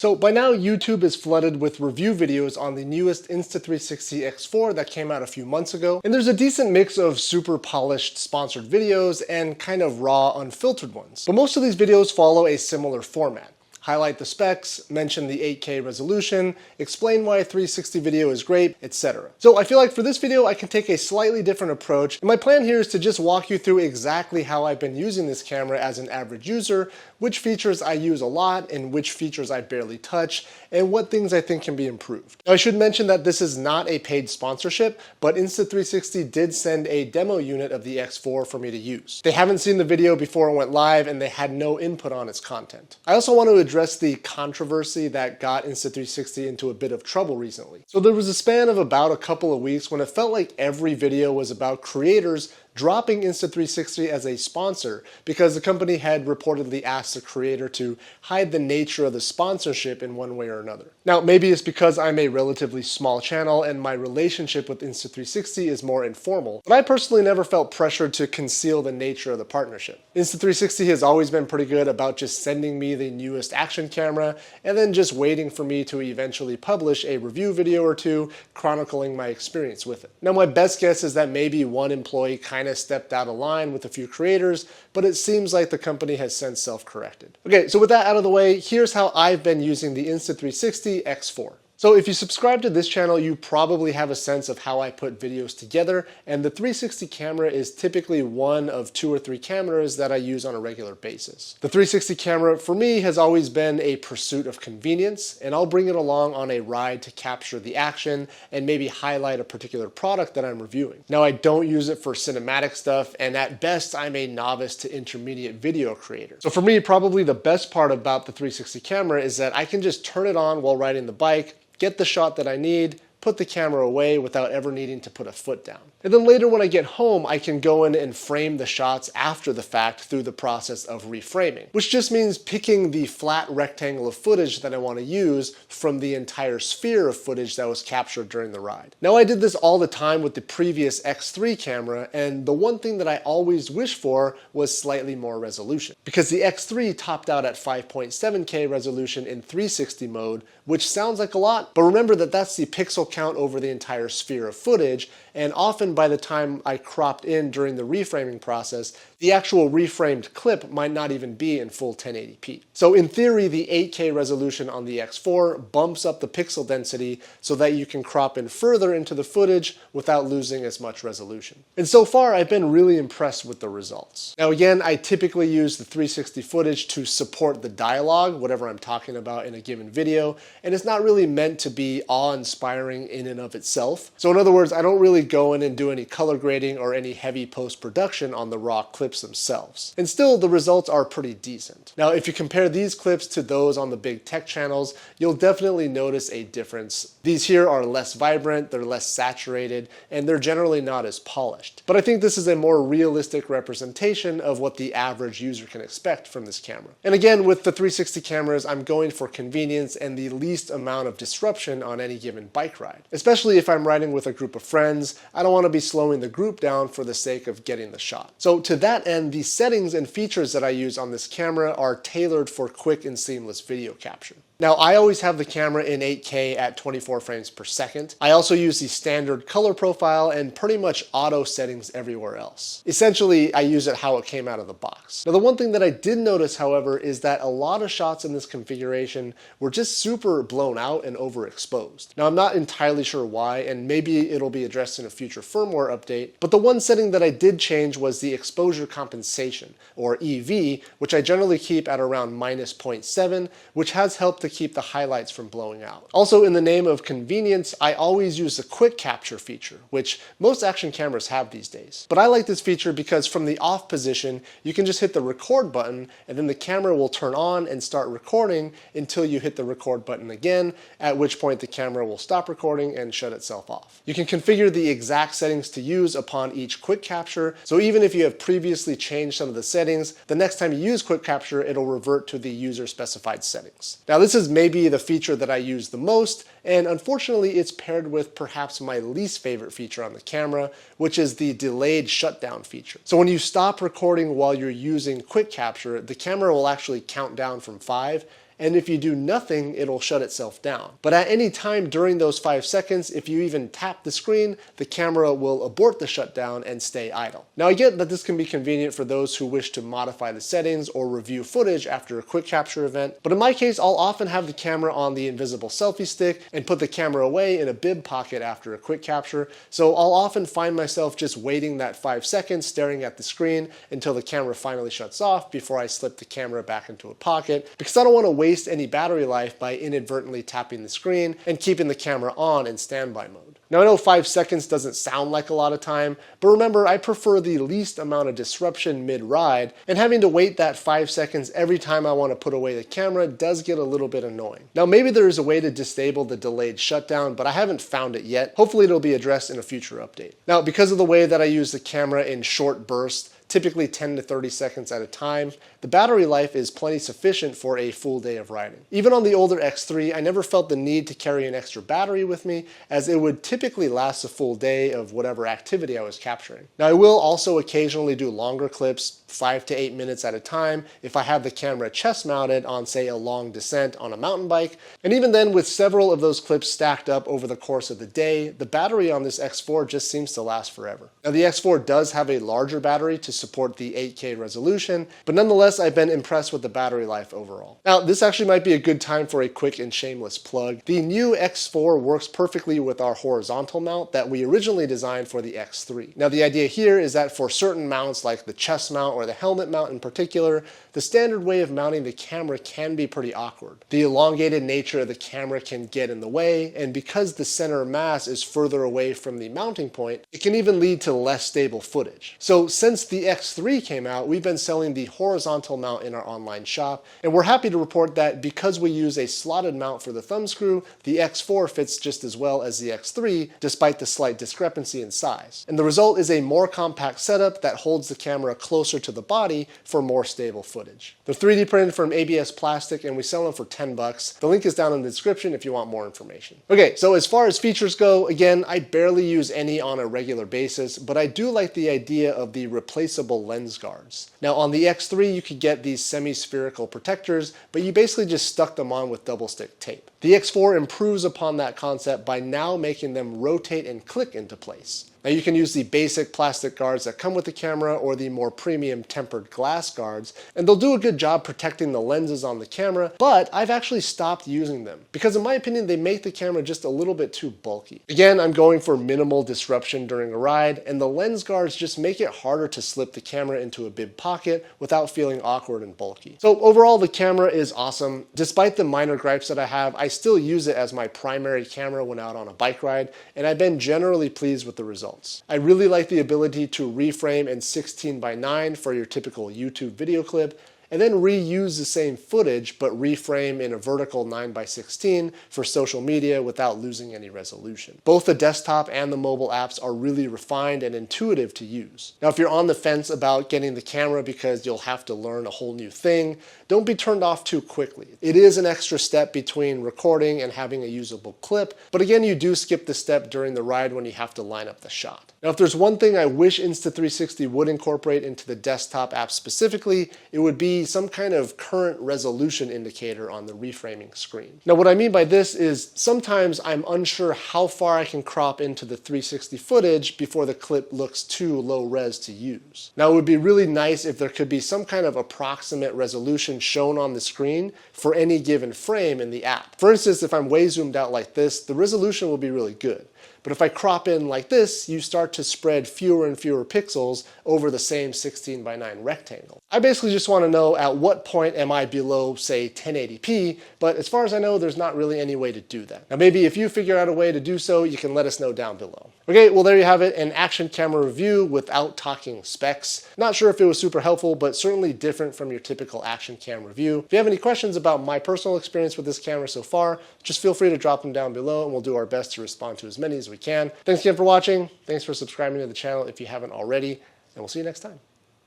So by now, YouTube is flooded with review videos on the newest Insta360 X4 that came out a few months ago, and there's a decent mix of super polished sponsored videos and kind of raw, unfiltered ones. But most of these videos follow a similar format. Highlight the specs, mention the 8K resolution, explain why a 360 video is great, etc. So I feel like for this video I can take a slightly different approach, and my plan here is to just walk you through exactly how I've been using this camera as an average user, which features I use a lot and which features I barely touch, and what things I think can be improved. Now I should mention that this is not a paid sponsorship, but Insta360 did send a demo unit of the X4 for me to use. They haven't seen the video before it went live and they had no input on its content. I also want to address the controversy that got Insta360 into a bit of trouble recently. So there was a span of about a couple of weeks when it felt like every video was about creators dropping Insta360 as a sponsor because the company had reportedly asked the creator to hide the nature of the sponsorship in one way or another. Now, maybe it's because I'm a relatively small channel and my relationship with Insta360 is more informal, but I personally never felt pressured to conceal the nature of the partnership. Insta360 has always been pretty good about just sending me the newest action camera and then just waiting for me to eventually publish a review video or two chronicling my experience with it. Now, my best guess is that maybe one employee kind of stepped out of line with a few creators, but it seems like the company has since self-corrected. Okay, so with that out of the way, here's how I've been using the Insta360 X4. So if you subscribe to this channel, you probably have a sense of how I put videos together, and the 360 camera is typically one of 2 or 3 cameras that I use on a regular basis. The 360 camera for me has always been a pursuit of convenience, and I'll bring it along on a ride to capture the action and maybe highlight a particular product that I'm reviewing. Now, I don't use it for cinematic stuff, and at best I'm a novice to intermediate video creator. So for me, probably the best part about the 360 camera is that I can just turn it on while riding the bike, get the shot that I need, put the camera away without ever needing to put a foot down. And then later when I get home, I can go in and frame the shots after the fact through the process of reframing, which just means picking the flat rectangle of footage that I want to use from the entire sphere of footage that was captured during the ride. Now, I did this all the time with the previous X3 camera, and the one thing that I always wished for was slightly more resolution, because the X3 topped out at 5.7K resolution in 360 mode, which sounds like a lot, but remember that that's the pixel count over the entire sphere of footage, and often by the time I cropped in during the reframing process, the actual reframed clip might not even be in full 1080p. So in theory, the 8K resolution on the X4 bumps up the pixel density so that you can crop in further into the footage without losing as much resolution. And so far, I've been really impressed with the results. Now again, I typically use the 360 footage to support the dialogue, whatever I'm talking about in a given video, and it's not really meant to be awe-inspiring in and of itself. So in other words, I don't really go in and do any color grading or any heavy post-production on the raw clips themselves. And still, the results are pretty decent. Now, if you compare these clips to those on the big tech channels, you'll definitely notice a difference. These here are less vibrant, they're less saturated, and they're generally not as polished. But I think this is a more realistic representation of what the average user can expect from this camera. And again, with the 360 cameras, I'm going for convenience and the least amount of disruption on any given bike ride. Especially if I'm riding with a group of friends, I don't want to be slowing the group down for the sake of getting the shot. So to that end, the settings and features that I use on this camera are tailored for quick and seamless video capture. Now, I always have the camera in 8K at 24 frames per second. I also use the standard color profile and pretty much auto settings everywhere else. Essentially, I use it how it came out of the box. Now, the one thing that I did notice, however, is that a lot of shots in this configuration were just super blown out and overexposed. Now, I'm not entirely sure why, and maybe it'll be addressed in a future firmware update, but the one setting that I did change was the exposure compensation, or EV, which I generally keep at around -0.7, which has helped to keep the highlights from blowing out. Also, in the name of convenience, I always use the quick capture feature, which most action cameras have these days. But I like this feature because from the off position, you can just hit the record button and then the camera will turn on and start recording until you hit the record button again, at which point the camera will stop recording and shut itself off. You can configure the exact settings to use upon each quick capture, so even if you have previously changed some of the settings, the next time you use quick capture, it'll revert to the user specified settings. Now, this is maybe the feature that I use the most, and unfortunately it's paired with perhaps my least favorite feature on the camera, which is the delayed shutdown feature. So when you stop recording while you're using quick capture, the camera will actually count down from 5, and if you do nothing, it'll shut itself down. But at any time during those 5 seconds, if you even tap the screen, the camera will abort the shutdown and stay idle. Now I get that this can be convenient for those who wish to modify the settings or review footage after a quick capture event, but in my case, I'll often have the camera on the invisible selfie stick and put the camera away in a bib pocket after a quick capture, so I'll often find myself just waiting that 5 seconds staring at the screen until the camera finally shuts off before I slip the camera back into a pocket, because I don't want to waste any battery life by inadvertently tapping the screen and keeping the camera on in standby mode. Now I know 5 seconds doesn't sound like a lot of time, but remember I prefer the least amount of disruption mid-ride, and having to wait that 5 seconds every time I want to put away the camera does get a little bit annoying. Now maybe there is a way to disable the delayed shutdown, but I haven't found it yet. Hopefully it'll be addressed in a future update. Now because of the way that I use the camera in short bursts, typically 10 to 30 seconds at a time, the battery life is plenty sufficient for a full day of riding. Even on the older X3, I never felt the need to carry an extra battery with me, as it would typically last a full day of whatever activity I was capturing. Now I will also occasionally do longer clips, 5 to 8 minutes at a time, if I have the camera chest mounted on, say, a long descent on a mountain bike, and even then with several of those clips stacked up over the course of the day, the battery on this X4 just seems to last forever. Now the X4 does have a larger battery to support the 8K resolution, but nonetheless I've been impressed with the battery life overall. Now this actually might be a good time for a quick and shameless plug. The new X4 works perfectly with our horizontal mount that we originally designed for the X3. Now the idea here is that for certain mounts like the chest mount or the helmet mount in particular, the standard way of mounting the camera can be pretty awkward. The elongated nature of the camera can get in the way, and because the center of mass is further away from the mounting point, it can even lead to less stable footage. So since the X3 came out, we've been selling the horizontal mount in our online shop, and we're happy to report that because we use a slotted mount for the thumb screw, the X4 fits just as well as the X3, despite the slight discrepancy in size. And the result is a more compact setup that holds the camera closer to the body for more stable footage. They're 3D printed from ABS plastic, and we sell them for $10. The link is down in the description if you want more information. Okay, so as far as features go, again, I barely use any on a regular basis, but I do like the idea of the replaceable lens guards. Now on the X3 you could get these semi-spherical protectors, but you basically just stuck them on with double stick tape. The X4 improves upon that concept by now making them rotate and click into place. Now you can use the basic plastic guards that come with the camera or the more premium tempered glass guards, and they'll do a good job protecting the lenses on the camera, but I've actually stopped using them because in my opinion they make the camera just a little bit too bulky. Again, I'm going for minimal disruption during a ride, and the lens guards just make it harder to slip the camera into a bib pocket without feeling awkward and bulky. So overall the camera is awesome. Despite the minor gripes that I have, I still use it as my primary camera when out on a bike ride, and I've been generally pleased with the results. I really like the ability to reframe in 16:9 for your typical YouTube video clip, and then reuse the same footage but reframe in a vertical 9:16 for social media without losing any resolution. Both the desktop and the mobile apps are really refined and intuitive to use. Now if you're on the fence about getting the camera because you'll have to learn a whole new thing, don't be turned off too quickly. It is an extra step between recording and having a usable clip, but again you do skip the step during the ride when you have to line up the shot. Now if there's one thing I wish Insta360 would incorporate into the desktop app specifically, it would be some kind of current resolution indicator on the reframing screen. Now what I mean by this is sometimes I'm unsure how far I can crop into the 360 footage before the clip looks too low res to use. Now it would be really nice if there could be some kind of approximate resolution shown on the screen for any given frame in the app. For instance, if I'm way zoomed out like this, the resolution will be really good. But if I crop in like this, you start to spread fewer and fewer pixels over the same 16:9 rectangle. I basically just want to know at what point am I below, say, 1080p, but as far as I know, there's not really any way to do that. Now maybe if you figure out a way to do so, you can let us know down below. Okay, well there you have it, an action camera review without talking specs. Not sure if it was super helpful, but certainly different from your typical action cam review. If you have any questions about my personal experience with this camera so far, just feel free to drop them down below and we'll do our best to respond to as many as we can. Thanks again for watching. Thanks for subscribing to the channel if you haven't already, and we'll see you next time.